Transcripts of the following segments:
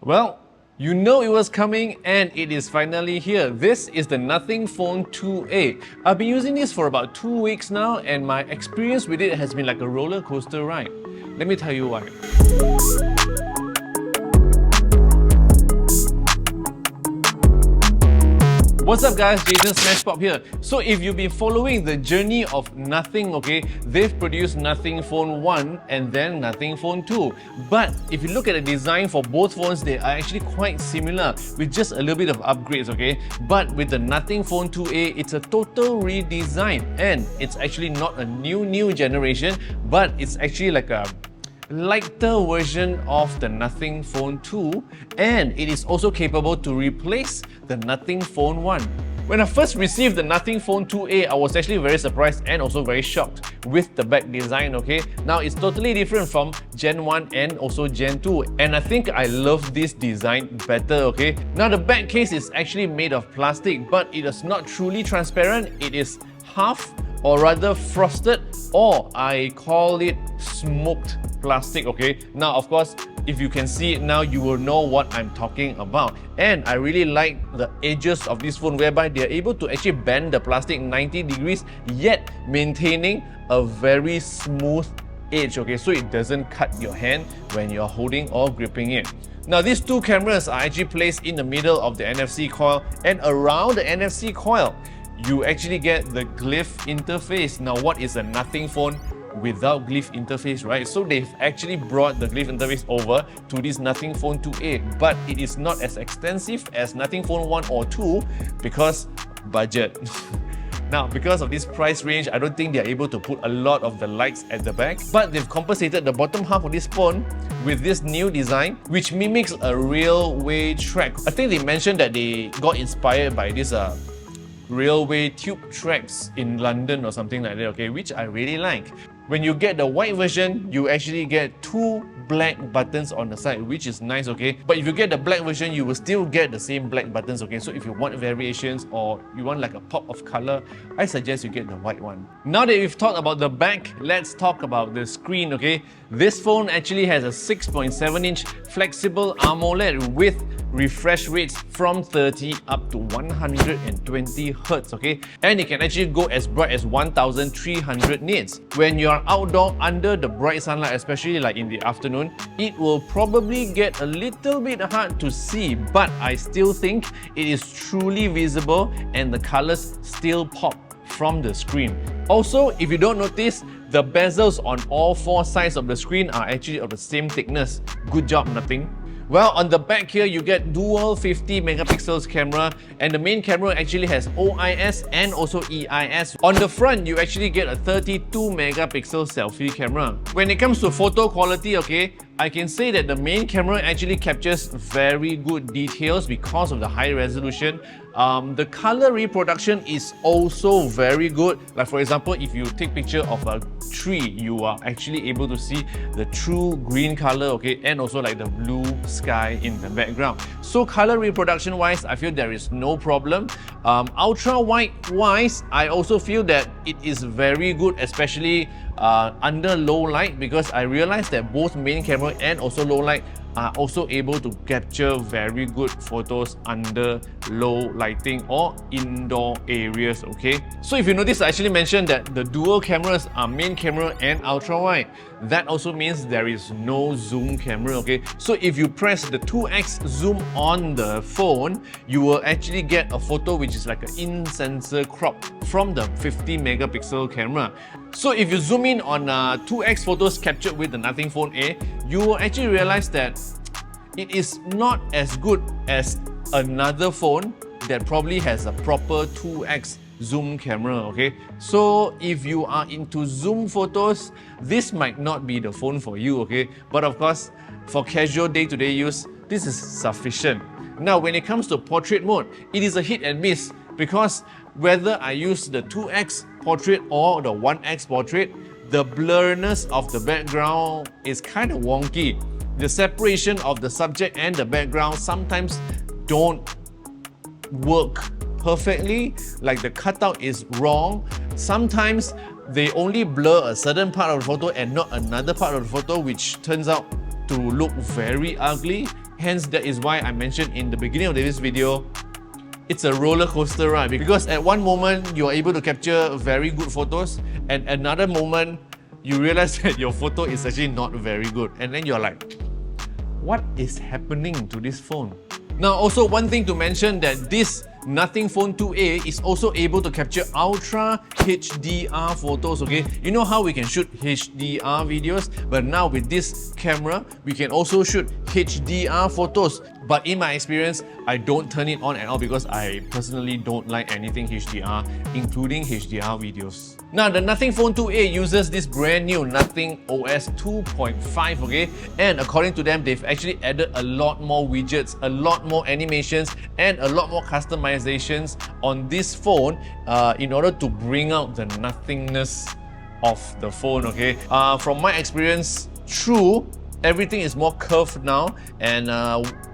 Well, you know it was coming and it is finally here. This is the Nothing Phone 2A. I've been using this for about 2 weeks now and my experience with it has been like a roller coaster ride. Let me tell you why. What's up guys, Jason Smashpop here. So if you've been following the journey of Nothing, okay, they've produced Nothing Phone 1 and then Nothing Phone 2. But if you look at the design for both phones, they are actually quite similar with just a little bit of upgrades, okay? But with the Nothing Phone 2A, it's a total redesign and it's actually not a new generation, but it's actually like a lighter version of the Nothing Phone 2, and it is also capable to replace the Nothing Phone 1. When I first received the Nothing Phone 2A, I was actually very surprised and also very shocked with the back design, okay? Now, it's totally different from Gen 1 and also Gen 2, and I think I love this design better, okay? Now, the back case is actually made of plastic, but it is not truly transparent. It is half or rather frosted, or I call it smoked plastic, okay? Now, of course, if you can see it now, you will know what I'm talking about. And I really like the edges of this phone whereby they're able to actually bend the plastic 90 degrees yet maintaining a very smooth edge, okay? So it doesn't cut your hand when you're holding or gripping it. Now, these two cameras are actually placed in the middle of the NFC coil, and around the NFC coil, you actually get the Glyph Interface. Now, what is a Nothing Phone without Glyph Interface, right? So they've actually brought the Glyph Interface over to this Nothing Phone 2A, but it is not as extensive as Nothing Phone 1 or 2 because budget. Now, because of this price range, I don't think they're able to put a lot of the lights at the back, but they've compensated the bottom half of this phone with this new design, which mimics a railway track. I think they mentioned that they got inspired by this railway tube tracks in London or something like that, okay, which I really like. When you get the white version, you actually get two black buttons on the side, which is nice, okay? But if you get the black version, you will still get the same black buttons, okay? So if you want variations or you want like a pop of color, I suggest you get the white one. Now that we've talked about the back, let's talk about the screen, okay? This phone actually has a 6.7-inch flexible AMOLED with refresh rates from 30 up to 120 Hz, okay? And it can actually go as bright as 1300 nits. When you're outdoor under the bright sunlight, especially like in the afternoon, it will probably get a little bit hard to see, but I still think it is truly visible and the colors still pop from the screen. Also, if you don't notice, the bezels on all four sides of the screen are actually of the same thickness. Good job, Nothing. Well, on the back here, you get dual 50 megapixels camera, and the main camera actually has OIS and also EIS. On the front, you actually get a 32 megapixel selfie camera. When it comes to photo quality, okay, I can say that the main camera actually captures very good details because of the high resolution. The color reproduction is also very good. Like for example, if you take picture of a tree, you are actually able to see the true green color, okay, and also like the blue sky in the background. So color reproduction wise, I feel there is no problem. Ultra wide wise, I also feel that it is very good, especially under low light, because I realized that both main camera and also low light are also able to capture very good photos under low lighting or indoor areas, okay? So if you notice, I actually mentioned that the dual cameras are main camera and ultra wide. That also means there is no zoom camera, okay? So if you press the 2x zoom on the phone, you will actually get a photo which is like an in-sensor crop from the 50 megapixel camera. So if you zoom in on 2x photos captured with the Nothing Phone A, you will actually realize that it is not as good as another phone that probably has a proper 2x zoom camera, okay? So if you are into zoom photos, this might not be the phone for you, okay? But of course, for casual day-to-day use, this is sufficient. Now, when it comes to portrait mode, it is a hit and miss because whether I use the 2x portrait or the 1x portrait, the blurriness of the background is kind of wonky. The separation of the subject and the background sometimes don't work perfectly, like the cutout is wrong. Sometimes they only blur a certain part of the photo and not another part of the photo, which turns out to look very ugly. Hence, that is why I mentioned in the beginning of this video, it's a roller coaster ride, because at one moment you are able to capture very good photos, and another moment you realize that your photo is actually not very good, and then you're like, what is happening to this phone? Now, also one thing to mention that this Nothing Phone 2a is also able to capture Ultra HDR photos, okay? You know how we can shoot HDR videos, but now with this camera, we can also shoot HDR photos. But in my experience, I don't turn it on at all because I personally don't like anything HDR, including HDR videos. Now, the Nothing Phone 2a uses this brand new Nothing OS 2.5, okay? And according to them, they've actually added a lot more widgets, a lot more animations, and a lot more customizations on this phone in order to bring out the nothingness of the phone, okay? From my experience, true, everything is more curved now, and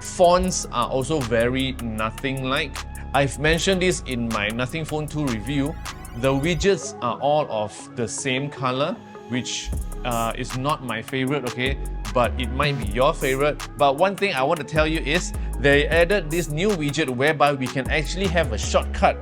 fonts are also very nothing-like. I've mentioned this in my Nothing Phone 2 review. The widgets are all of the same color, which is not my favorite, okay? But it might be your favorite. But one thing I want to tell you is they added this new widget whereby we can actually have a shortcut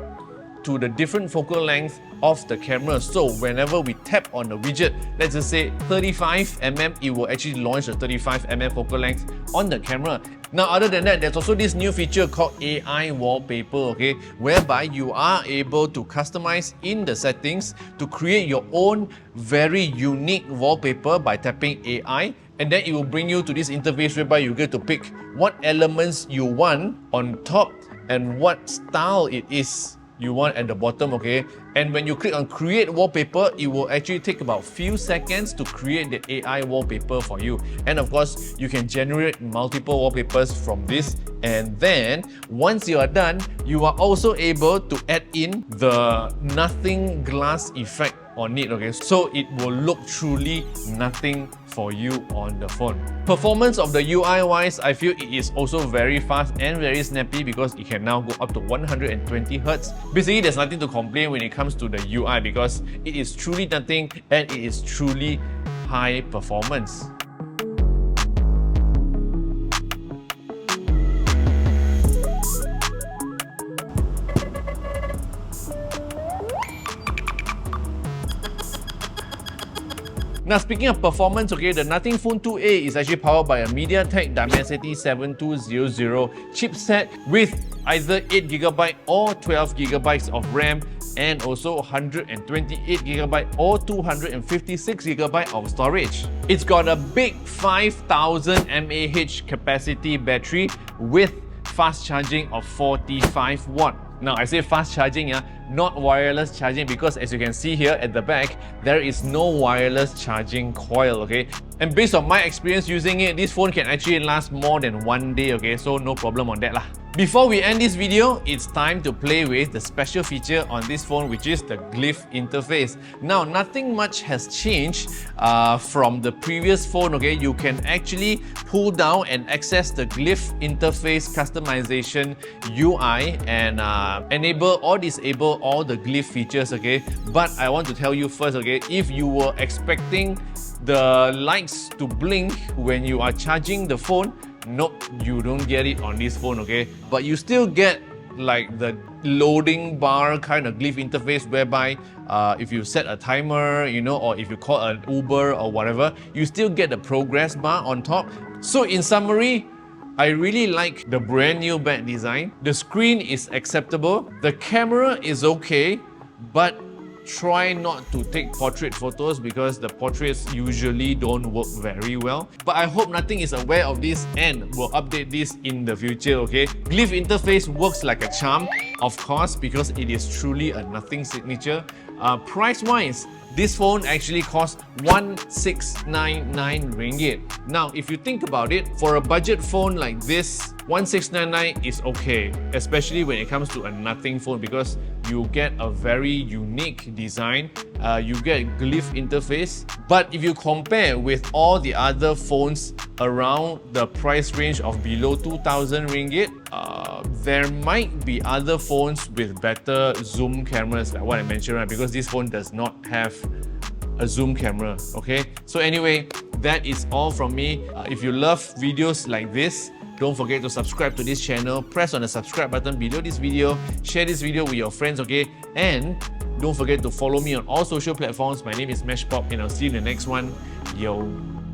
to the different focal length of the camera. So whenever we tap on the widget, let's just say 35mm, it will actually launch the 35mm focal length on the camera. Now, other than that, there's also this new feature called AI wallpaper, okay, whereby you are able to customize in the settings to create your own very unique wallpaper by tapping AI, and then it will bring you to this interface whereby you get to pick what elements you want on top and what style it is you want at the bottom, okay? And when you click on create wallpaper, it will actually take about few seconds to create the AI wallpaper for you. And of course, you can generate multiple wallpapers from this. And then once you are done, you are also able to add in the nothing glass effect on it, okay? So it will look truly nothing for you on the phone. Performance of the UI wise, I feel it is also very fast and very snappy because it can now go up to 120 Hz. Basically, there's nothing to complain when it comes to the UI because it is truly nothing and it is truly high performance. Now, speaking of performance, okay, the Nothing Phone 2a is actually powered by a MediaTek Dimensity 7200 chipset with either 8GB or 12GB of RAM and also 128GB or 256GB of storage. It's got a big 5000 mAh capacity battery with fast charging of 45 watt. Now, I say fast charging, not wireless charging, because as you can see here at the back, there is no wireless charging coil, okay? And based on my experience using it, this phone can actually last more than 1 day, okay? So no problem on that lah. Before we end this video, it's time to play with the special feature on this phone, which is the Glyph Interface. Now, nothing much has changed from the previous phone, okay? You can actually pull down and access the Glyph Interface customization UI and enable or disable all the Glyph features, okay? But I want to tell you first, okay, if you were expecting the lights to blink when you are charging the phone, nope, you don't get it on this phone, okay? But you still get like the loading bar kind of Glyph interface whereby if you set a timer, you know, or if you call an Uber or whatever, you still get the progress bar on top. So in summary, I really like the brand new back design. The screen is acceptable. The camera is okay, but try not to take portrait photos because the portraits usually don't work very well. But I hope Nothing is aware of this and will update this in the future, okay? Glyph Interface works like a charm, of course, because it is truly a Nothing signature. Price-wise, this phone actually costs 1699 ringgit. Now, if you think about it, for a budget phone like this, 1699 is okay, especially when it comes to a Nothing phone because you get a very unique design, you get Glyph interface. But if you compare with all the other phones around the price range of below 2000 ringgit, there might be other phones with better zoom cameras like what I mentioned, right? Because this phone does not have a zoom camera, okay? So anyway, that is all from me. If you love videos like this, don't forget to subscribe to this channel. Press on the subscribe button below this video. Share this video with your friends, okay? And don't forget to follow me on all social platforms. My name is Smashpop, and I'll see you in the next one. Yo.